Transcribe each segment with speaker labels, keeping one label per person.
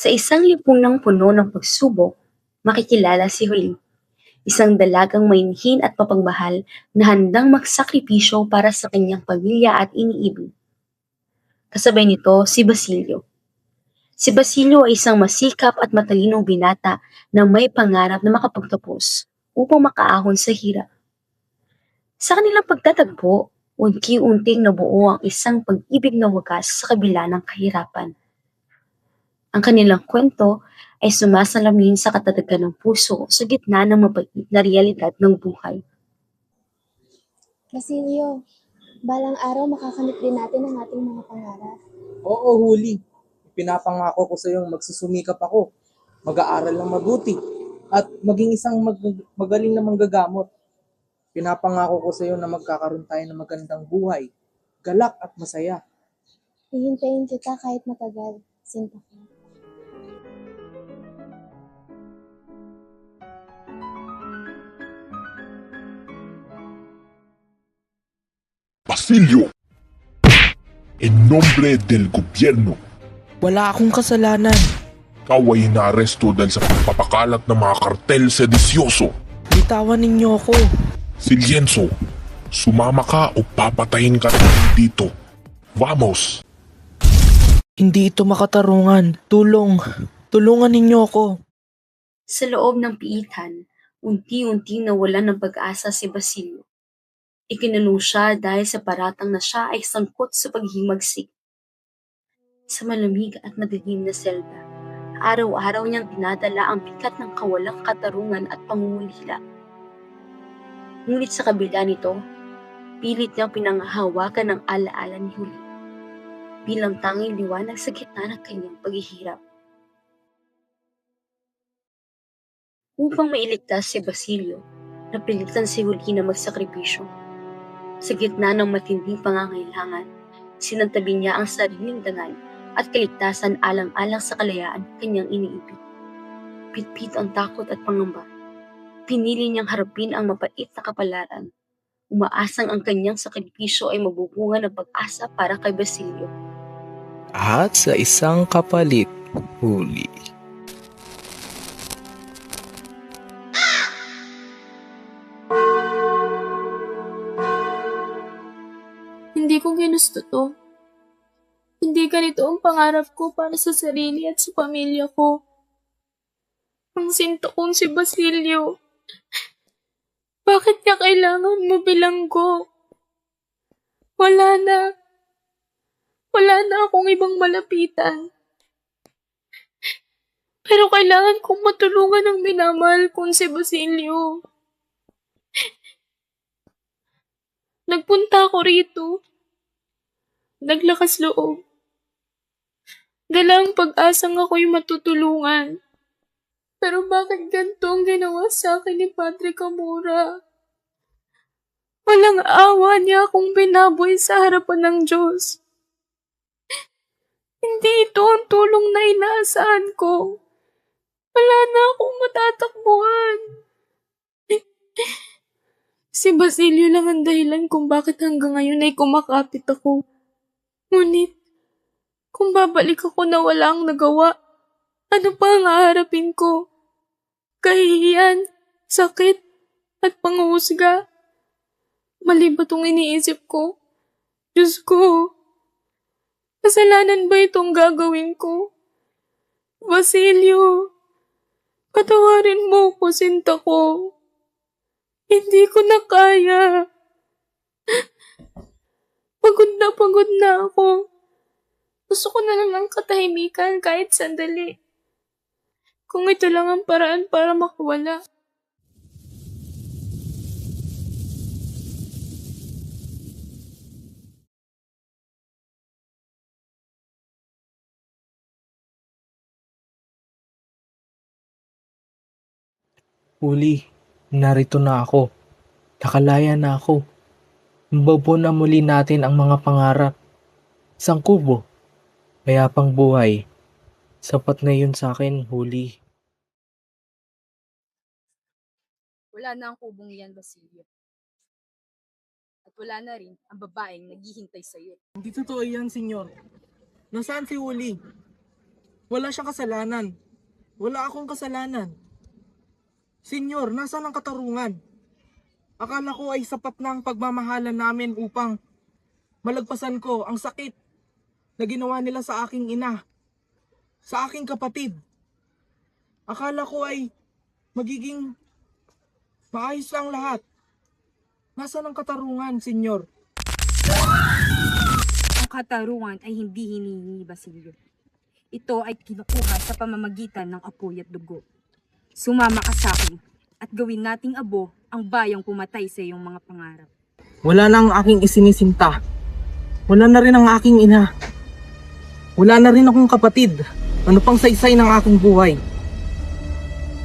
Speaker 1: Sa isang lipunang puno ng pagsubok, makikilala si Huli, isang dalagang mainhin at mapagmahal na handang magsakripisyo para sa kanyang pamilya at iniibig. Kasabay nito si Basilio. Si Basilio ay isang masikap at matalinong binata na may pangarap na makapagtapos upang makaahon sa hirap. Sa kanilang pagtatagpo, unti-unting nabuo ang isang pag-ibig na wagas sa kabila ng kahirapan. Ang kanilang kwento ay sumasalamin sa katatagan ng puso sa gitna ng mabait na realidad ng buhay.
Speaker 2: Basilio, balang araw makakamit din natin ang ating mga pangarap.
Speaker 3: Oo, Huli. Pinapangako ko sa iyong magsusumikap ako. Mag-aaral ng mabuti. At maging isang magaling na manggagamot. Pinapangako ko sa iyo na magkakaroon tayo ng magandang buhay. Galak at masaya.
Speaker 2: Hihintayin kita kahit matagal, Sinta ko.
Speaker 4: Basilio, en nombre del gobierno,
Speaker 5: Wala akong kasalanan.
Speaker 4: ikaw ay inaaresto dahil sa pagpapakalat ng mga kartel sedisyoso.
Speaker 5: Bitawan ninyo ako.
Speaker 4: Si Lienzo, sumama ka o papatayin ka namin dito. Vamos!
Speaker 5: Hindi ito makatarungan. Tulungan ninyo ako.
Speaker 1: Sa loob ng piitan, unti-unting nawalan ng pag-asa si Basilio. Ikinulong siya dahil sa paratang na siya ay sangkot sa paghimagsik. Sa malamig at madilim na selda, araw-araw niyang dinadala ang bigat ng kawalang katarungan at pangungulila. Ngunit sa kabila nito, pilit niyang pinanghahawakan ng alaala ni Huli bilang tanging liwanag sa gitna ng kanyang paghihirap. Upang mailigtas si Basilio, napilitan si Huli na magsakripisyo. Sa gitna ng matinding pangangailangan, sinantabi niya ang sariling dangal at kaligtasan alang-alang sa kalayaan kanyang iniibig. Pitpit ang takot at pangamba. Pinili niyang harapin ang mapait na kapalaran. Umaasang ang kanyang sakripisyo ay mabubunga ng pag-asa para kay Basilio.
Speaker 5: At sa isang kapalit, Huli.
Speaker 6: Hindi ko ginusto to. Hindi ganito ang pangarap ko para sa sarili at sa pamilya ko. Ang sinto kong si Basilio. Bakit niya kailangan mo bilanggo? Wala na. Wala na akong ibang malapitan. Pero kailangan kong matulungan ang minamahal kong si Basilio. Nagpunta ako rito. Naglakas loob. Dala ang pag-asang ako'y matutulungan. Pero bakit ganito ang ginawa sa akin ni Padre Camora? Walang awa niya akong binaboy sa harapan ng Diyos. Hindi ito ang tulong na inaasahan ko. Wala na akong matatakbuhan. Si Basilio lang ang dahilan kung bakit hanggang ngayon ay kumakapit ako. Ngunit, kung babalik ako na wala ang nagawa, ano pa ang haharapin ko? Kahihiyan, sakit, at panghuhusga. Mali ba itong iniisip ko? Diyos ko, kasalanan ba itong gagawin ko? Basilio, patawarin mo ko, sinta ko. Hindi ko na kaya. Pagod na ako. Gusto ko na lang ng katahimikan kahit sandali. Kung ito lang ang paraan para makawala.
Speaker 5: Huli, narito na ako. Nakalaya na ako. Mababuo na muli natin ang mga pangarap. Isang kubo, mayapang buhay. Sapat na yun sa akin, Huli.
Speaker 7: Wala na ang kubong yan, Basilio. At wala na rin ang babaeng naghihintay sa'yo.
Speaker 3: Hindi totoo yan, senyor. Nasaan si Uli? Wala siyang kasalanan. Wala akong kasalanan. Senyor, nasaan ang katarungan? Akala ko ay sapat na ang pagmamahalan namin upang malagpasan ko ang sakit na ginawa nila sa aking ina, sa aking kapatid. Akala ko ay magiging maayos lang lahat. Nasaan ang katarungan, senyor?
Speaker 7: Ang katarungan ay hindi hinihingi, Basilio. Ito ay kinukuha sa pamamagitan ng apoy at dugo. Sumama ka sa akin at gawin nating abo ang bayang pumatay sa iyong mga pangarap.
Speaker 3: Wala na ang aking isinisinta. Wala na rin ang aking ina. Wala na rin akong kapatid. Ano pang saysay ng aking buhay?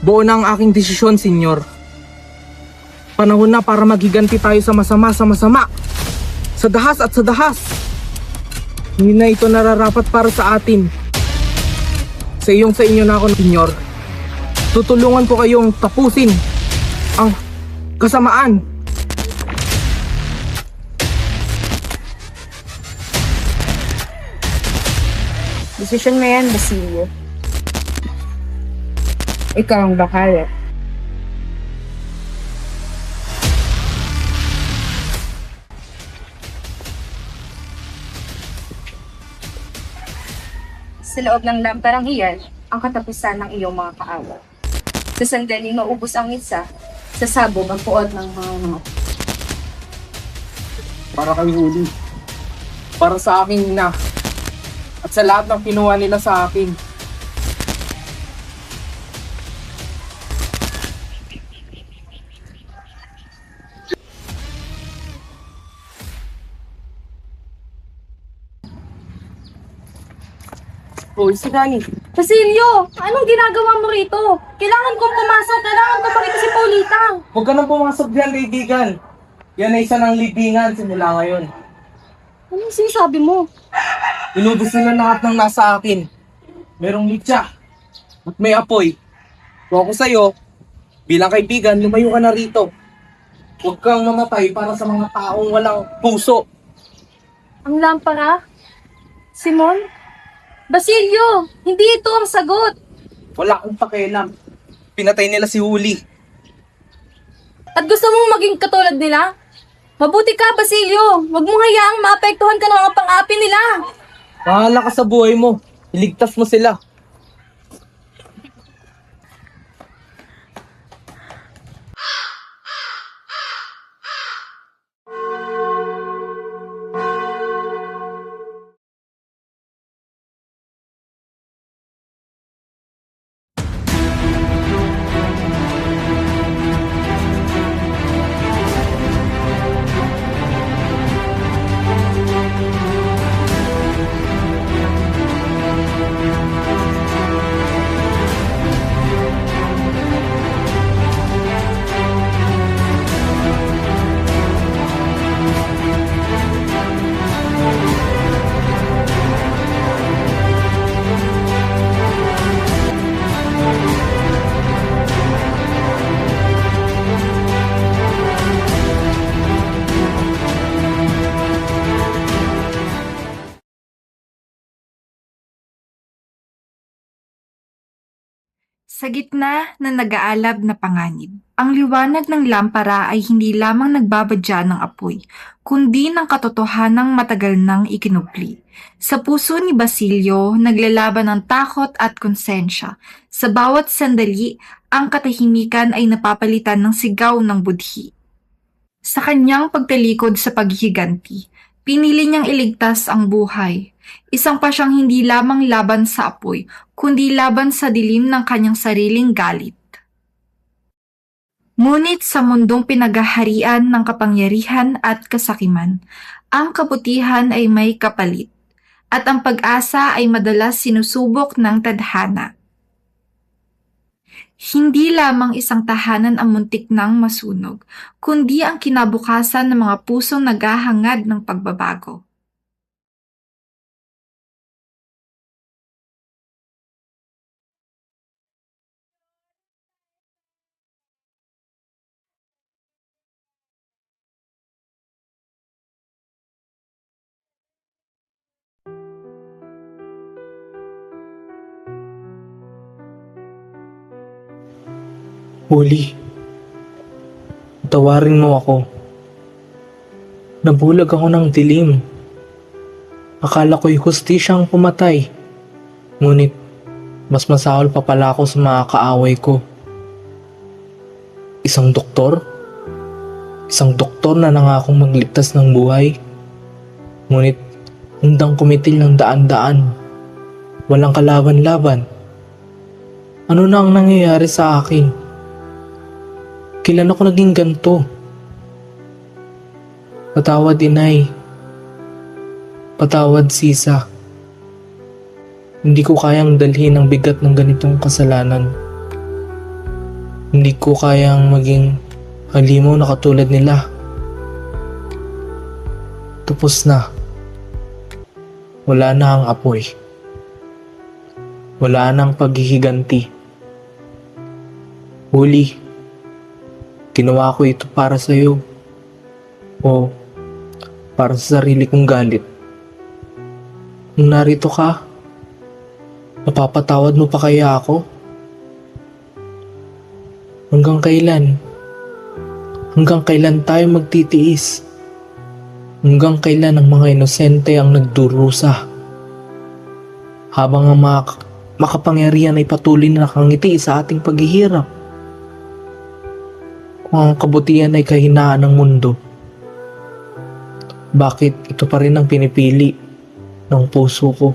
Speaker 3: Buo na ang aking desisyon, senyor. Panahon na para maghiganti tayo sa masama sa masama. Sa dahas at sa dahas. Hindi na ito nararapat para sa atin. Sa inyo na ako, senyor. Tutulungan ko kayong tapusin ang kasamaan.
Speaker 7: Desisyon mo yan, Basilio. Ikaw ang bahala. Sa loob ng lamparang iyan, ang katapusan ng iyong mga kaaway. Sa sandali maubos ang isa, sa sabog ang puot ng mga
Speaker 3: Para kay Huli. Para sa aking ina. At sa lahat ng kinuha nila sa akin. Hoy, si Dani.
Speaker 6: Basilio! Anong ginagawa mo rito? Kailangan kong pumasok. Kailangan ko pa rito si Paulita.
Speaker 3: Huwag ka nang pumasok diyan, kaibigan. Yan ay isa ng libingan simula ngayon.
Speaker 6: Anong sinasabi mo?
Speaker 3: Inubos nila lahat ng nasa akin. Merong mitya. At may apoy. Kung ako sa'yo, bilang kaibigan, lumayo ka na rito. Huwag kang mamatay para sa mga taong walang puso.
Speaker 6: Ang lampara? Simon? Basilio! Hindi ito ang sagot!
Speaker 3: Wala akong pakialam. Pinatay nila si Huli.
Speaker 6: At gusto mong maging katulad nila? Mabuti ka, Basilio! Huwag mong hayaang maapektuhan ka ng mga pang-api nila!
Speaker 3: Bahala ka sa buhay mo. Iligtas mo sila.
Speaker 8: Sa gitna ng nag-aalab na panganib, ang liwanag ng lampara ay hindi lamang nagbabadya ng apoy, kundi ng katotohanang matagal nang ikinupli. Sa puso ni Basilio, naglalaban ng takot at konsensya. Sa bawat sandali, ang katahimikan ay napapalitan ng sigaw ng budhi. Sa kanyang pagtalikod sa paghihiganti, Pinili niyang iligtas ang buhay. Isang pa siyang hindi lamang laban sa apoy, kundi laban sa dilim ng kanyang sariling galit. Ngunit sa mundong pinagaharian ng kapangyarihan at kasakiman, ang kabutihan ay may kapalit, at ang pag-asa ay madalas sinusubok ng tadhana. Hindi lamang isang tahanan ang muntik nang masunog, kundi ang kinabukasan ng mga pusong naghahangad ng pagbabago.
Speaker 5: Huli, tawarin mo ako. Nabulag ako ng dilim. Akala ko'y hustisyang pumatay. Ngunit, mas masahol pa pala ako sa mga kaaway ko. Isang doktor? Isang doktor na nangakong magligtas ng buhay. Ngunit, handang kumitil ng daan-daan. Walang kalaban-laban. Ano na ang nangyayari sa akin? Kailan ako naging ganito? Patawad, inay. Patawad, sisa. Hindi ko kayang dalhin ang bigat ng ganitong kasalanan. Hindi ko kayang maging halimaw na katulad nila. Tapos na. Wala na ang apoy. Wala nang paghihiganti. Huli. Ginawa ko ito para sa iyo o para sa sarili kong galit. Nung narito ka, napapatawad mo pa kaya ako? Hanggang kailan? Hanggang kailan tayo magtitiis? Hanggang kailan ang mga inosente ang nagdurusa? Habang ang mga makapangyarihan ay patuloy na nakangiti sa ating paghihirap. Kung ang kabutihan ay kahinaan ng mundo, bakit ito pa rin ang pinipili ng puso ko?